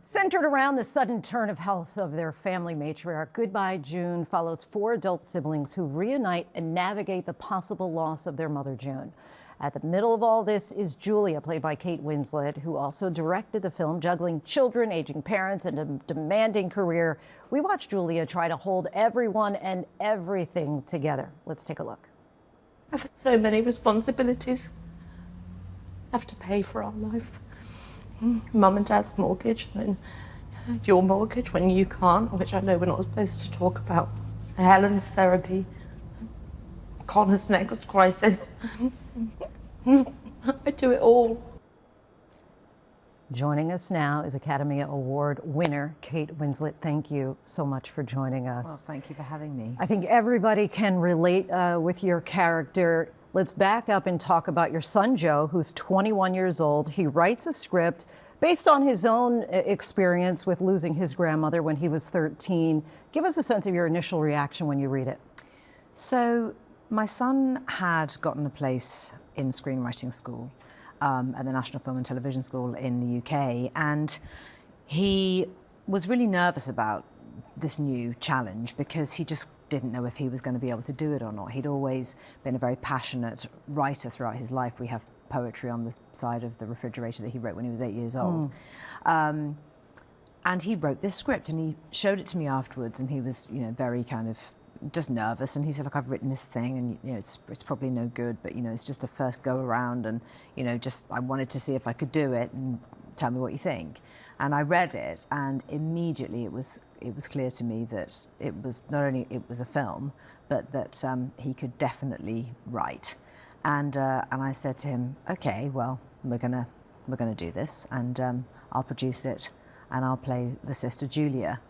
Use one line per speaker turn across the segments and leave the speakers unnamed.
Centered around the sudden turn of health of their family matriarch, Goodbye June follows 4 adult siblings who reunite and navigate the possible loss of their mother, June. At the middle of all this is Julia, played by Kate Winslet, who also directed the film. Juggling children, aging parents, and a demanding career, we watch Julia try to hold everyone and everything together. Let's take a look.
I've had so many responsibilities. I have to pay for our life. Mum and Dad's mortgage, and then your mortgage when you can't, which I know we're not supposed to talk about. Helen's therapy. Connor's next crisis. I do it all.
Joining us now is Academy Award winner Kate Winslet. Thank you so much for joining us.
Well, thank you for having me.
I think everybody can relate with your character. Let's back up and talk about your son, Joe, who's 21 years old. He writes a script based on his own experience with losing his grandmother when he was 13. Give us a sense of your initial reaction when you read it.
So my son had gotten a place in screenwriting school at the National Film and Television School in the UK, and he was really nervous about this new challenge because he just didn't know if he was going to be able to do it or not. He'd always been a very passionate writer throughout his life. We have poetry on the side of the refrigerator that he wrote when he was 8 years old. And he wrote this script and he showed it to me afterwards, and he was, very kind of just nervous, and he said, look, I've written this thing, and it's probably no good, but it's just a first go around, and I wanted to see if I could do it, and tell me what you think. And I read it, and immediately it was clear to me that it was not only it was a film, but that he could definitely write. And I said to him, okay, well, we're gonna do this, and I'll produce it, and I'll play the sister Julia.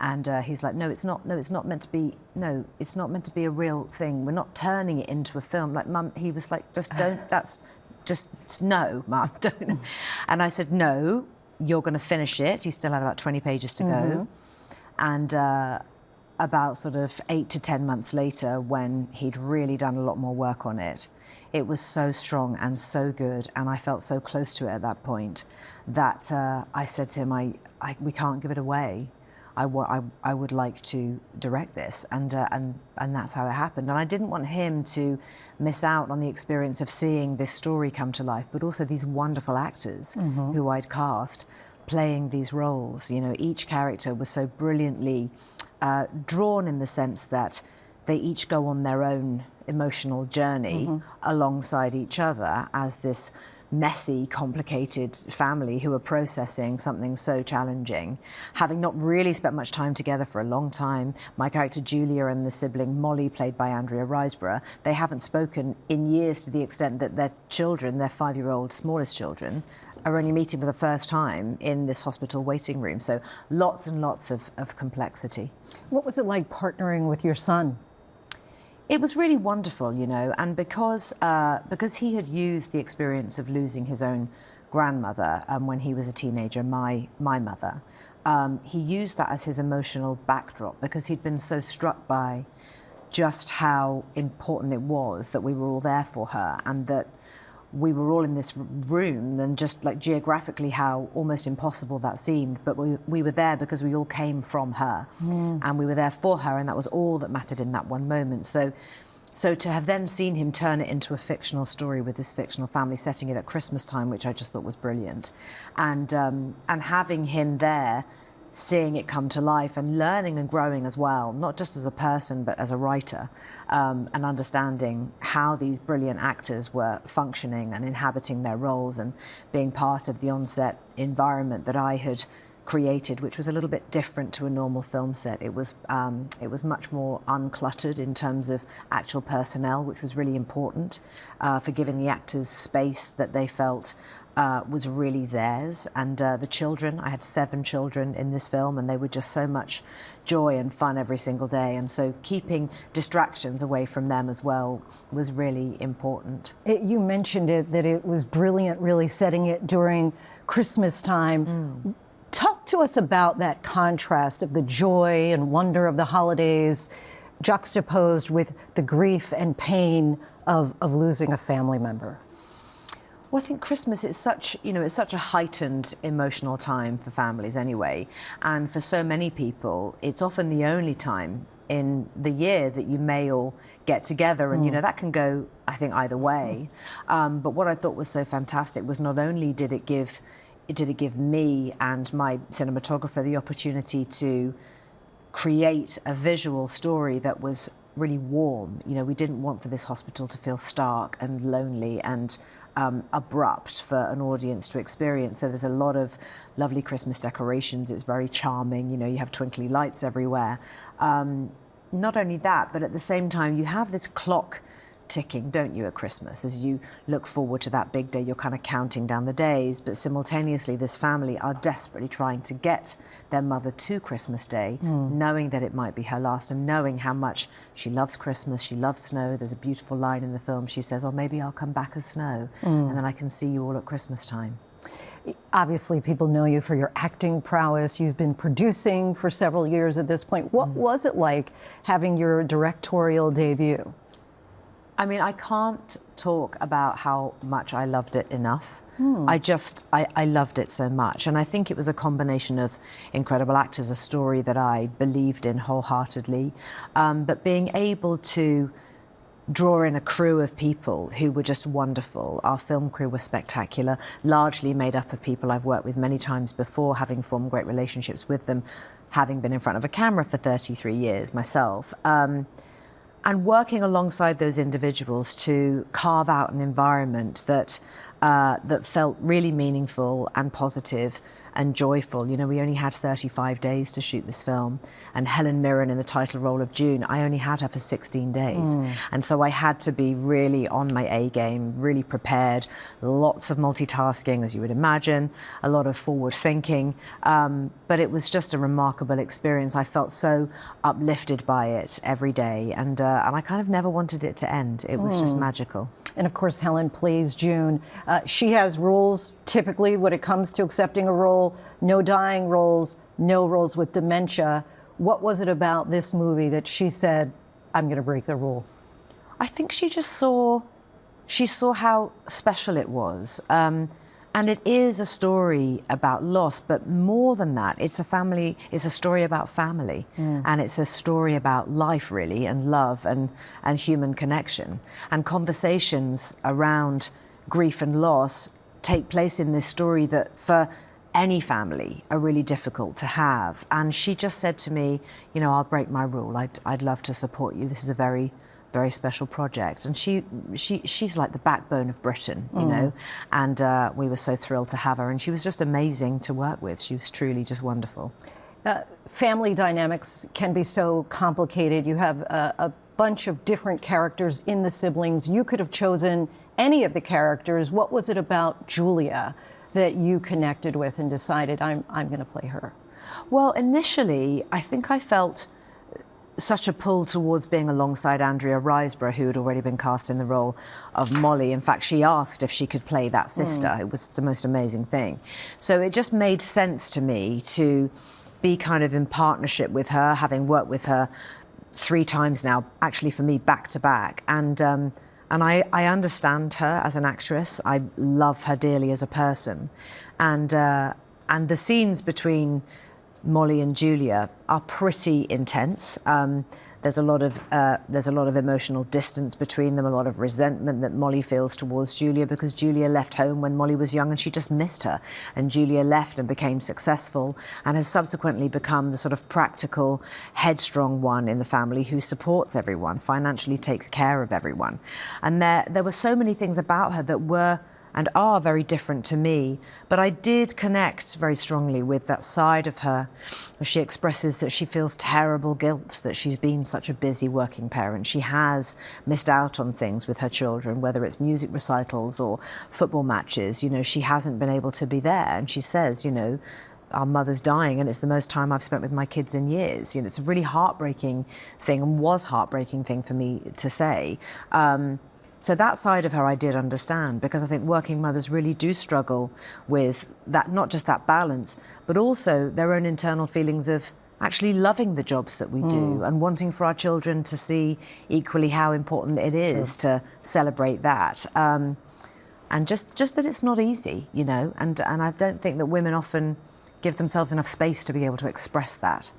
And he's like, no, it's not meant to be. No, it's not meant to be a real thing. We're not turning it into a film. Like, Mum, he was like, just don't. That's just no, Mum, don't. And I said, no, you're going to finish it. He still had about 20 pages to go. And about sort of 8 to 10 months later, when he'd really done a lot more work on it, it was so strong and so good, and I felt so close to it at that point that I said to him, we can't give it away. I would like to direct this, and that's how it happened. And I didn't want him to miss out on the experience of seeing this story come to life, but also these wonderful actors who I'd cast playing these roles. Each character was so brilliantly drawn in the sense that they each go on their own emotional journey alongside each other as this messy, complicated family who are processing something so challenging, having not really spent much time together for a long time. My character Julia and the sibling Molly, played by Andrea Riseborough, they haven't spoken in years, to the extent that their children, their 5-year-old smallest children, are only meeting for the first time in this hospital waiting room. So lots and lots of complexity.
What was it like partnering with your son?
It was really wonderful, and because he had used the experience of losing his own grandmother when he was a teenager, my mother, he used that as his emotional backdrop because he'd been so struck by just how important it was that we were all there for her, and that we were all in this room, and just like geographically how almost impossible that seemed, but we were there because we all came from her, and we were there for her, and that was all that mattered in that one moment. So to have then seen him turn it into a fictional story with this fictional family, setting it at Christmas time, which I just thought was brilliant, and having him there, seeing it come to life and learning and growing as well, not just as a person but as a writer, and understanding how these brilliant actors were functioning and inhabiting their roles and being part of the on-set environment that I had created, which was a little bit different to a normal film set. It was much more uncluttered in terms of actual personnel, which was really important for giving the actors space that they felt was really theirs. And the children, I had 7 children in this film, and they were just so much joy and fun every single day. And so keeping distractions away from them as well was really important.
You mentioned that it was brilliant, really setting it during Christmas time. Talk to us about that contrast of the joy and wonder of the holidays juxtaposed with the grief and pain of losing a family member.
Well, I think Christmas is such, it's such a heightened emotional time for families anyway. And for so many people, it's often the only time in the year that you may all get together. And, that can go, I think, either way. But what I thought was so fantastic was not only did it give me and my cinematographer the opportunity to create a visual story that was really warm. We didn't want for this hospital to feel stark and lonely and abrupt for an audience to experience. So there's a lot of lovely Christmas decorations. It's very charming. You have twinkly lights everywhere. Not only that, but at the same time, you have this clock ticking, don't you, at Christmas? As you look forward to that big day, you're kind of counting down the days, but simultaneously this family are desperately trying to get their mother to Christmas Day, knowing that it might be her last and knowing how much she loves Christmas, she loves snow. There's a beautiful line in the film. She says, "Oh, maybe I'll come back as snow, and then I can see you all at Christmas time."
Obviously, people know you for your acting prowess. You've been producing for several years at this point. What was it like having your directorial debut?
I mean, I can't talk about how much I loved it enough. I loved it so much. And I think it was a combination of incredible actors, a story that I believed in wholeheartedly, but being able to draw in a crew of people who were just wonderful. Our film crew was spectacular, largely made up of people I've worked with many times before, having formed great relationships with them, having been in front of a camera for 33 years myself. And working alongside those individuals to carve out an environment that felt really meaningful and positive and joyful. We only had 35 days to shoot this film, and Helen Mirren in the title role of June, I only had her for 16 days. And so I had to be really on my A game, really prepared, lots of multitasking, as you would imagine, a lot of forward thinking. But it was just a remarkable experience. I felt so uplifted by it every day, and I kind of never wanted it to end. It was just magical.
And of course, Helen plays June. She has rules, typically, when it comes to accepting a role: no dying roles, no roles with dementia. What was it about this movie that she said, "I'm going to break the rule"?
I think she just saw how special it was. And it is a story about loss, but more than that, it's a story about family. And it's a story about life, really, and love and human connection. And conversations around grief and loss take place in this story that for any family are really difficult to have. And she just said to me, "I'll break my rule. I'd love to support you. This is a very, very special project." And she's like the backbone of Britain, and we were so thrilled to have her, and she was just amazing to work with. She was truly just wonderful.
Family dynamics can be so complicated. You have a bunch of different characters in the siblings. You could have chosen any of the characters. What was it about Julia that you connected with and decided, I'm going to play her?
Well, initially, I think I felt such a pull towards being alongside Andrea Riseborough, who had already been cast in the role of Molly. In fact, she asked if she could play that sister. It was the most amazing thing. So it just made sense to me to be kind of in partnership with her, having worked with her 3 times now, actually for me, back to back. And I understand her as an actress. I love her dearly as a person. And the scenes between Molly and Julia are pretty intense. There's a lot of emotional distance between them, a lot of resentment that Molly feels towards Julia, because Julia left home when Molly was young and she just missed her. And Julia left and became successful and has subsequently become the sort of practical, headstrong one in the family who supports everyone, financially takes care of everyone. And there were so many things about her that were and are very different to me, but I did connect very strongly with that side of her where she expresses that she feels terrible guilt that she's been such a busy working parent. She has missed out on things with her children, whether it's music recitals or football matches. She hasn't been able to be there, and she says, our mother's dying and it's the most time I've spent with my kids in years. It's a really heartbreaking thing, and was heartbreaking thing for me to say. So that side of her I did understand, because I think working mothers really do struggle with that, not just that balance, but also their own internal feelings of actually loving the jobs that we do and wanting for our children to see equally how important it is to celebrate that. just that it's not easy, you know, and I don't think that women often give themselves enough space to be able to express that.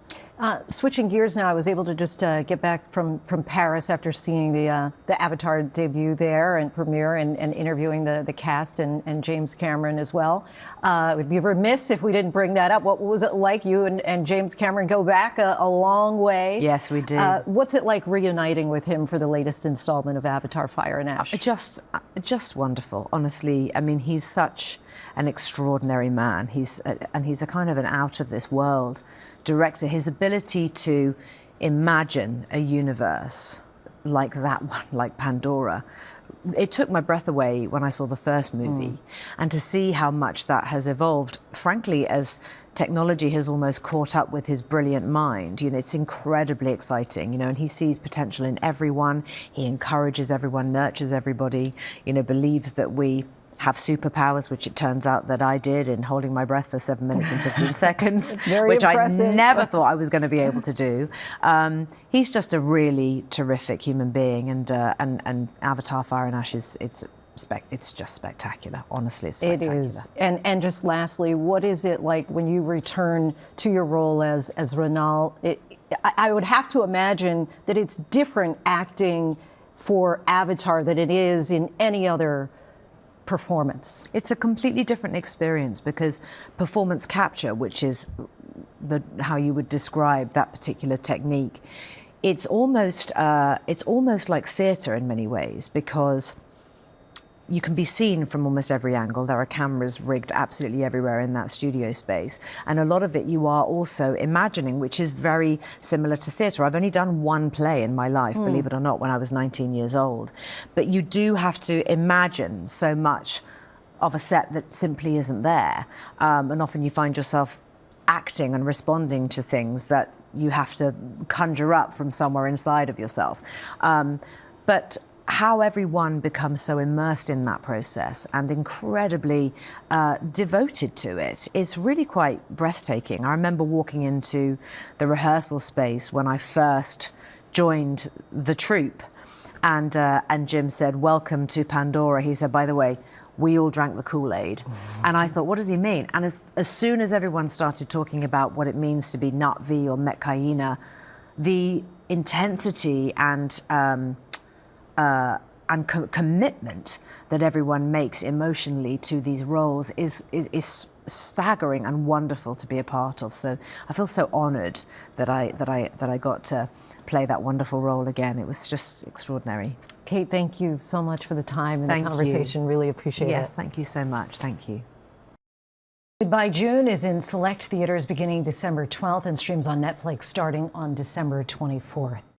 Switching gears now, I was able to just get back from Paris after seeing the Avatar debut there and premiere and interviewing the cast and James Cameron as well. It would be remiss if we didn't bring that up. What was it like? You and James Cameron go back a long way.
Yes, we do.
What's it like reuniting with him for the latest installment of Avatar: Fire and Ash?
Just wonderful, honestly. I mean, he's such an extraordinary man. He's a kind of an out of this world director. His ability to imagine a universe like that one, like Pandora, it took my breath away when I saw the first movie. And to see how much that has evolved, frankly, as technology has almost caught up with his brilliant mind, you know, it's incredibly exciting, you know, and he sees potential in everyone. He encourages everyone, nurtures everybody, you know, believes that we have superpowers, which it turns out that I did in holding my breath for 7 minutes and 15 seconds, which
impressive.
I never thought I was going to be able to do. He's just a really terrific human being, and Avatar: Fire and Ash it's just spectacular. Honestly, it's spectacular.
It is. And just lastly, what is it like when you return to your role as Ronal? I would have to imagine that it's different acting for Avatar than it is in any other performance.
It's a completely different experience, because performance capture, which is how you would describe that particular technique, it's almost like theatre in many ways, because you can be seen from almost every angle. There are cameras rigged absolutely everywhere in that studio space. And a lot of it you are also imagining, which is very similar to theatre. I've only done one play in my life, believe it or not, when I was 19 years old. But you do have to imagine so much of a set that simply isn't there. And often you find yourself acting and responding to things that you have to conjure up from somewhere inside of yourself. But how everyone becomes so immersed in that process and incredibly devoted to it is really quite breathtaking. I remember walking into the rehearsal space when I first joined the troupe, and Jim said, "Welcome to Pandora." He said, "By the way, we all drank the Kool-Aid." And I thought, what does he mean? And as soon as everyone started talking about what it means to be Na'vi or Metkayina, the intensity and commitment that everyone makes emotionally to these roles is staggering and wonderful to be a part of. So I feel so honoured that I got to play that wonderful role again. It was just extraordinary.
Kate, thank you so much for the time and
Thank
the conversation.
you.
Really appreciate it.
Yes, thank you so much. Thank you.
Goodbye June is in select theaters beginning December 12th and streams on Netflix starting on December 24th.